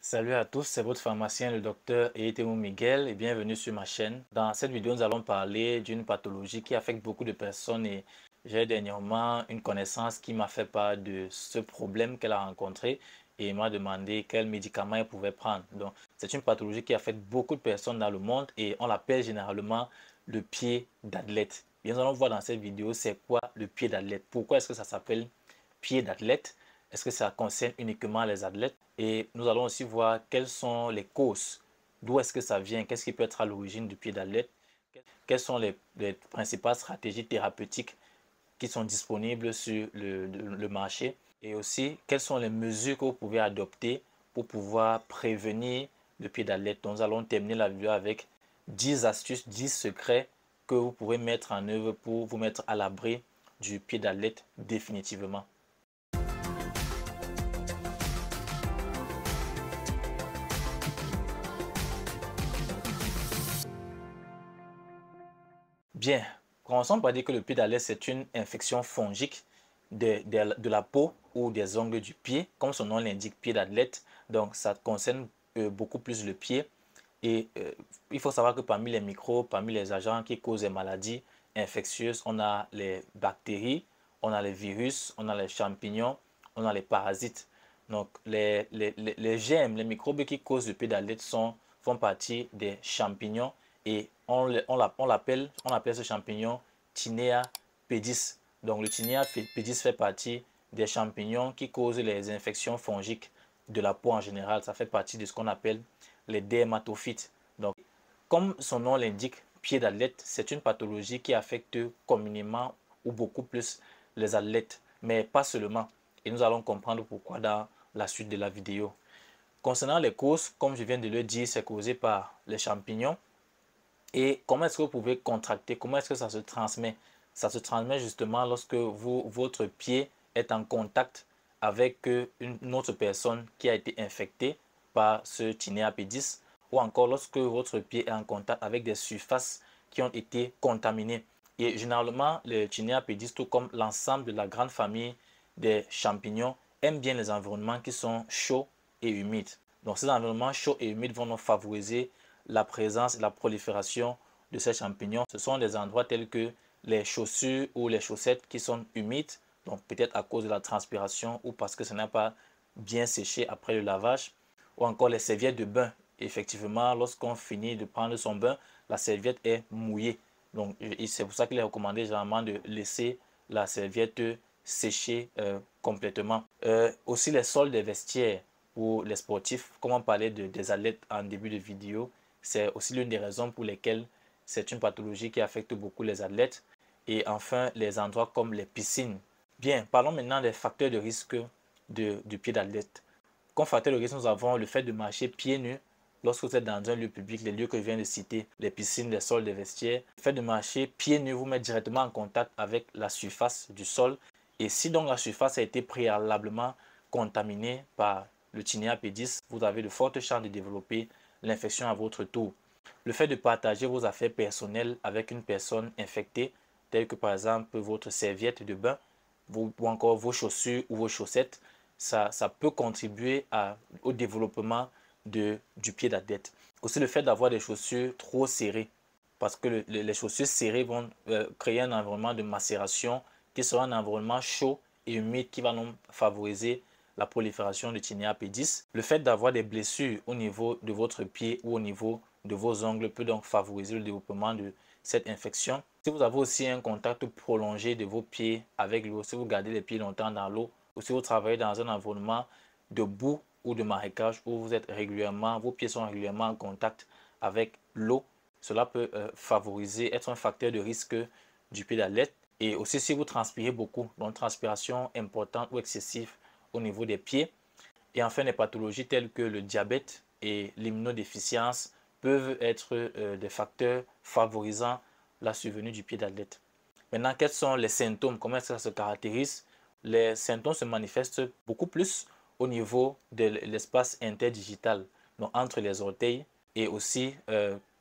Salut à tous, c'est votre pharmacien le docteur Eyetemo Miguel et bienvenue sur ma chaîne. Dans cette vidéo, nous allons parler d'une pathologie qui affecte beaucoup de personnes et j'ai dernièrement une connaissance qui m'a fait part de ce problème qu'elle a rencontré et m'a demandé quels médicaments elle pouvait prendre. Donc, c'est une pathologie qui affecte beaucoup de personnes dans le monde et on l'appelle généralement le pied d'athlète. Bien, nous allons voir dans cette vidéo c'est quoi le pied d'athlète. Pourquoi est-ce que ça s'appelle pied d'athlète? Est-ce que ça concerne uniquement les athlètes? Et nous allons aussi voir quelles sont les causes, d'où est-ce que ça vient, qu'est-ce qui peut être à l'origine du pied d'athlète, quelles sont les principales stratégies thérapeutiques qui sont disponibles sur le marché et aussi quelles sont les mesures que vous pouvez adopter pour pouvoir prévenir le pied d'athlète. Donc, nous allons terminer la vidéo avec 10 astuces, 10 secrets que vous pouvez mettre en œuvre pour vous mettre à l'abri du pied d'athlète définitivement. Bien, commençons par dire que le pied d'athlète, c'est une infection fongique de la peau ou des ongles du pied, comme son nom l'indique, pied d'athlète. Donc, ça concerne beaucoup plus le pied. Et il faut savoir que parmi les microbes, parmi les agents qui causent les maladies infectieuses, on a les bactéries, on a les virus, on a les champignons, on a les parasites. Donc, les germes, les microbes qui causent le pied d'athlète font partie des champignons et on appelle ce champignon Tinea pedis. Donc, le Tinea pedis fait partie des champignons qui causent les infections fongiques de la peau en général. Ça fait partie de ce qu'on appelle les dermatophytes. Donc, comme son nom l'indique, pied d'athlète, c'est une pathologie qui affecte communément ou beaucoup plus les athlètes, mais pas seulement. Et nous allons comprendre pourquoi dans la suite de la vidéo. Concernant les causes, comme je viens de le dire, c'est causé par les champignons. Et comment est-ce que vous pouvez contracter? Comment est-ce que ça se transmet? Ça se transmet justement lorsque votre pied est en contact avec une autre personne qui a été infectée par ce Tinea pedis ou encore lorsque votre pied est en contact avec des surfaces qui ont été contaminées. Et généralement, le Tinea pedis, tout comme l'ensemble de la grande famille des champignons, aime bien les environnements qui sont chauds et humides. Donc, ces environnements chauds et humides vont nous favoriser la présence et la prolifération de ces champignons. Ce sont des endroits tels que les chaussures ou les chaussettes qui sont humides, donc peut-être à cause de la transpiration ou parce que ce n'est pas bien séché après le lavage, ou encore les serviettes de bain. Effectivement, lorsqu'on finit de prendre son bain, la serviette est mouillée. Donc, c'est pour ça qu'il est recommandé généralement de laisser la serviette sécher complètement. Aussi les sols des vestiaires pour les sportifs, comme on parlait des athlètes en début de vidéo, c'est aussi l'une des raisons pour lesquelles c'est une pathologie qui affecte beaucoup les athlètes. Et enfin, les endroits comme les piscines. Bien, parlons maintenant des facteurs de risque du pied d'athlète. Comme facteur de risque, nous avons le fait de marcher pieds nus lorsque vous êtes dans un lieu public, les lieux que je viens de citer, les piscines, les sols, les vestiaires. Le fait de marcher pieds nus vous met directement en contact avec la surface du sol. Et si donc la surface a été préalablement contaminée par le Tinea pedis, vous avez de fortes chances de développer l'infection à votre tour. Le fait de partager vos affaires personnelles avec une personne infectée, telle que par exemple votre serviette de bain ou encore vos chaussures ou vos chaussettes, ça peut contribuer au développement du pied d'athlète. Aussi le fait d'avoir des chaussures trop serrées, parce que les chaussures serrées vont créer un environnement de macération qui sera un environnement chaud et humide qui va nous favoriser la prolifération de Tinea pedis. Le fait d'avoir des blessures au niveau de votre pied ou au niveau de vos ongles peut donc favoriser le développement de cette infection. Si vous avez aussi un contact prolongé de vos pieds avec l'eau, si vous gardez les pieds longtemps dans l'eau, ou si vous travaillez dans un environnement de boue ou de marécage où vous êtes régulièrement, vos pieds sont régulièrement en contact avec l'eau, cela peut favoriser, être un facteur de risque du pied d'athlète. Et aussi si vous transpirez beaucoup, donc transpiration importante ou excessive au niveau des pieds. Et enfin, les pathologies telles que le diabète et l'immunodéficience peuvent être des facteurs favorisant la survenue du pied d'athlète. Maintenant, quels sont les symptômes? Comment est-ce que ça se caractérise? Les symptômes se manifestent beaucoup plus au niveau de l'espace interdigital, donc entre les orteils et aussi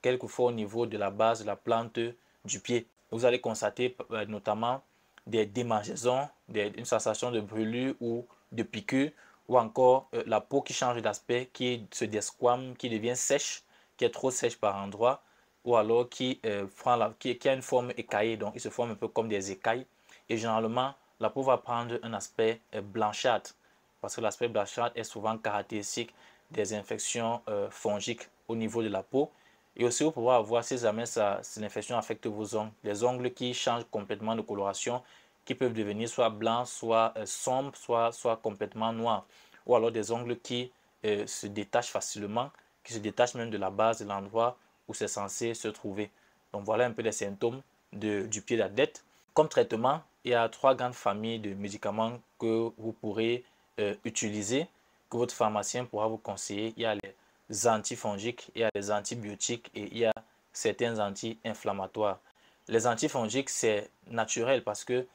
quelquefois au niveau de la base de la plante du pied. Vous allez constater notamment des démangeaisons, une sensation de brûlure ou de piqûre ou encore la peau qui change d'aspect, qui se desquame, qui devient sèche, qui est trop sèche par endroit, ou alors qui a une forme écaillée, donc il se forme un peu comme des écailles. Et généralement, la peau va prendre un aspect blanchâtre, parce que l'aspect blanchâtre est souvent caractéristique des infections fongiques au niveau de la peau. Et aussi, vous pouvez voir si jamais cette infection affecte vos ongles, les ongles qui changent complètement de coloration, qui peuvent devenir soit blancs, soit sombres, soit complètement noirs. Ou alors des ongles qui se détachent facilement, qui se détachent même de la base de l'endroit où c'est censé se trouver. Donc voilà un peu les symptômes du pied d'athlète. Comme traitement, il y a 3 grandes familles de médicaments que vous pourrez utiliser, que votre pharmacien pourra vous conseiller. Il y a les antifongiques, il y a les antibiotiques et il y a certains anti-inflammatoires. Les antifongiques, c'est naturel parce que,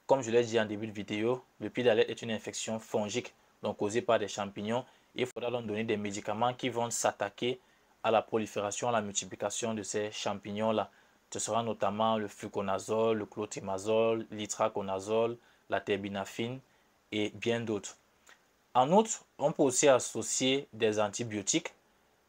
comme je l'ai dit en début de vidéo, le pied d'athlète est une infection fongique, donc causée par des champignons. Il faudra donc donner des médicaments qui vont s'attaquer à la prolifération, à la multiplication de ces champignons-là. Ce sera notamment le fluconazole, le clotrimazole, l'itraconazole, la terbinafine et bien d'autres. En outre, on peut aussi associer des antibiotiques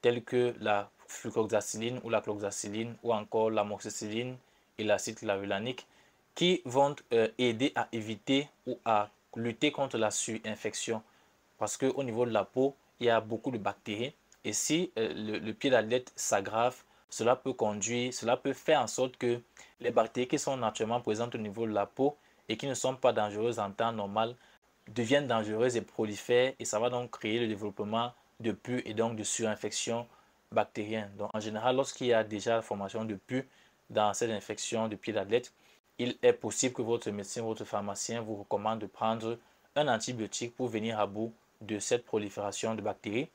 tels que la flucloxacilline ou la cloxacilline ou encore l'amoxicilline et l'acide clavulanique qui vont aider à éviter ou à lutter contre la surinfection parce qu'au niveau de la peau, il y a beaucoup de bactéries et si le pied d'athlète s'aggrave, cela peut faire en sorte que les bactéries qui sont naturellement présentes au niveau de la peau et qui ne sont pas dangereuses en temps normal deviennent dangereuses et prolifèrent et ça va donc créer le développement de pus et donc de surinfection bactérienne. Donc en général, lorsqu'il y a déjà la formation de pus dans cette infection de pied d'athlète, il est possible que votre médecin, votre pharmacien vous recommande de prendre un antibiotique pour venir à bout de cette prolifération de bactéries.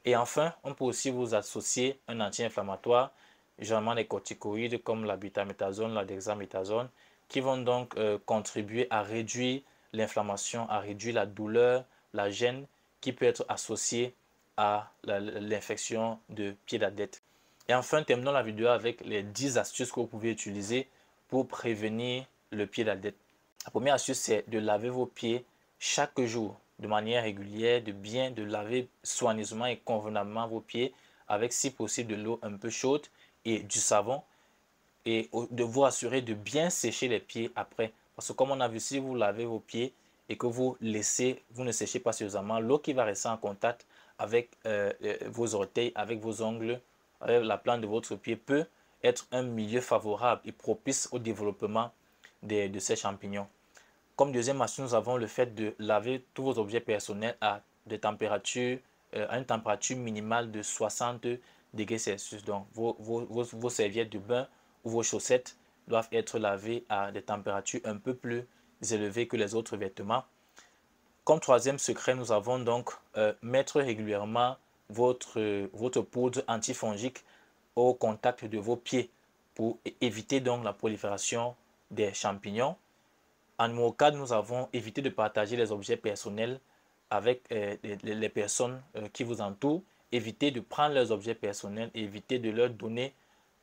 Et enfin, on peut aussi vous associer un anti-inflammatoire, généralement les corticoïdes comme la butaméthasone, la dexaméthasone, qui vont donc contribuer à réduire l'inflammation, à réduire la douleur, la gêne qui peut être associée à l'infection de pied d'athlète. Et enfin, terminons la vidéo avec les 10 astuces que vous pouvez utiliser pour prévenir le pied d'athlète. La première astuce, c'est de laver vos pieds chaque jour de manière régulière, de laver soigneusement et convenablement vos pieds avec si possible de l'eau un peu chaude et du savon et de vous assurer de bien sécher les pieds après. Parce que comme on a vu, si vous lavez vos pieds et que vous ne séchez pas suffisamment, l'eau qui va rester en contact avec vos orteils, avec vos ongles, avec la plante de votre pied peut être un milieu favorable et propice au développement de ces champignons. Comme deuxième astuce, nous avons le fait de laver tous vos objets personnels à une température minimale de 60 degrés Celsius. Donc, vos serviettes de bain ou vos chaussettes doivent être lavées à des températures un peu plus élevées que les autres vêtements. Comme troisième secret, nous avons donc mettre régulièrement votre poudre antifongique au contact de vos pieds pour éviter donc la prolifération des champignons. En numéro 4, nous avons évité de partager les objets personnels avec les personnes qui vous entourent. Évitez de prendre leurs objets personnels et évitez de leur donner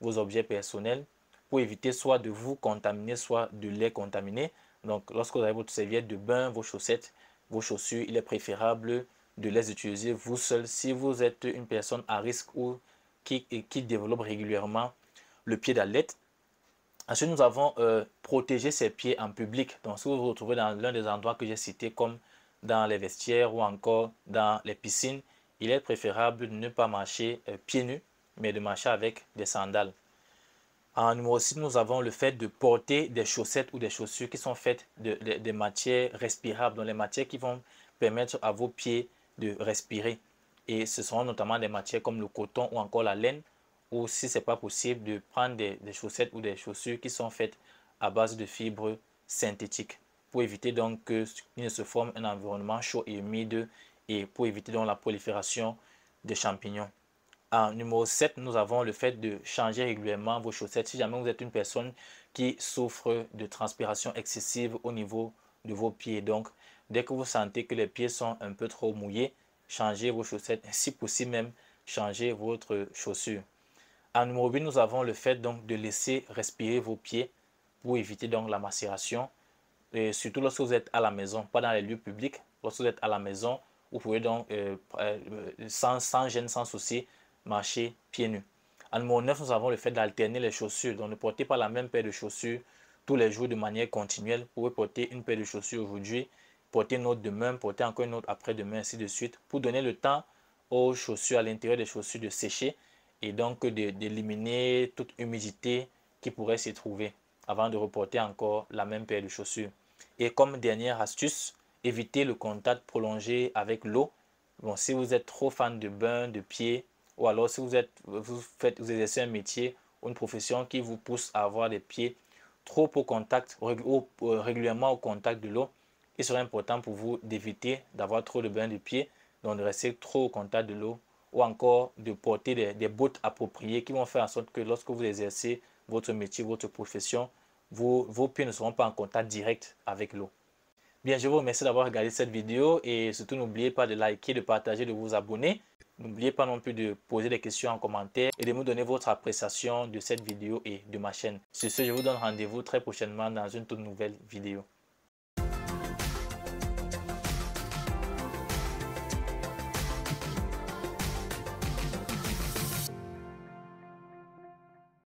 vos objets personnels pour éviter soit de vous contaminer, soit de les contaminer. Donc, lorsque vous avez votre serviette de bain, vos chaussettes, vos chaussures, il est préférable de les utiliser vous seul si vous êtes une personne à risque ou qui développe régulièrement le pied d'athlète. Ensuite, nous avons protégé ses pieds en public. Donc, si vous vous retrouvez dans l'un des endroits que j'ai cités, comme dans les vestiaires ou encore dans les piscines, il est préférable de ne pas marcher pieds nus, mais de marcher avec des sandales. En numéro 6, nous avons le fait de porter des chaussettes ou des chaussures qui sont faites de matières respirables, donc les matières qui vont permettre à vos pieds de respirer. Et ce seront notamment des matières comme le coton ou encore la laine, ou si ce n'est pas possible, de prendre des chaussettes ou des chaussures qui sont faites à base de fibres synthétiques pour éviter donc qu'il ne se forme un environnement chaud et humide et pour éviter donc la prolifération des champignons. En numéro 7, nous avons le fait de changer régulièrement vos chaussettes. Si jamais vous êtes une personne qui souffre de transpiration excessive au niveau de vos pieds, donc dès que vous sentez que les pieds sont un peu trop mouillés, changez vos chaussettes, si possible même, changez votre chaussure. En numéro 8, nous avons le fait donc de laisser respirer vos pieds pour éviter donc la macération. Et surtout lorsque vous êtes à la maison, pas dans les lieux publics, lorsque vous êtes à la maison Vous pouvez donc sans gêne, sans souci, marcher pieds nus. En numéro 9, nous avons le fait d'alterner les chaussures. Donc ne portez pas la même paire de chaussures tous les jours de manière continuelle. Vous pouvez porter une paire de chaussures aujourd'hui, porter une autre demain, porter encore une autre après-demain, ainsi de suite, pour donner le temps aux chaussures, à l'intérieur des chaussures, de sécher et donc d'éliminer toute humidité qui pourrait s'y trouver avant de reporter encore la même paire de chaussures. Et comme dernière astuce, évitez le contact prolongé avec l'eau. Bon, si vous êtes trop fan de bain de pied, ou alors si vous exercez un métier ou une profession qui vous pousse à avoir des pieds trop au contact, régulièrement au contact de l'eau, il serait important pour vous d'éviter d'avoir trop de bains de pied, donc de rester trop au contact de l'eau, ou encore de porter des bottes appropriées qui vont faire en sorte que lorsque vous exercez votre métier, votre profession, vos pieds ne seront pas en contact direct avec l'eau. Bien, je vous remercie d'avoir regardé cette vidéo et surtout n'oubliez pas de liker, de partager, de vous abonner. N'oubliez pas non plus de poser des questions en commentaire et de me donner votre appréciation de cette vidéo et de ma chaîne. Sur ce, je vous donne rendez-vous très prochainement dans une toute nouvelle vidéo.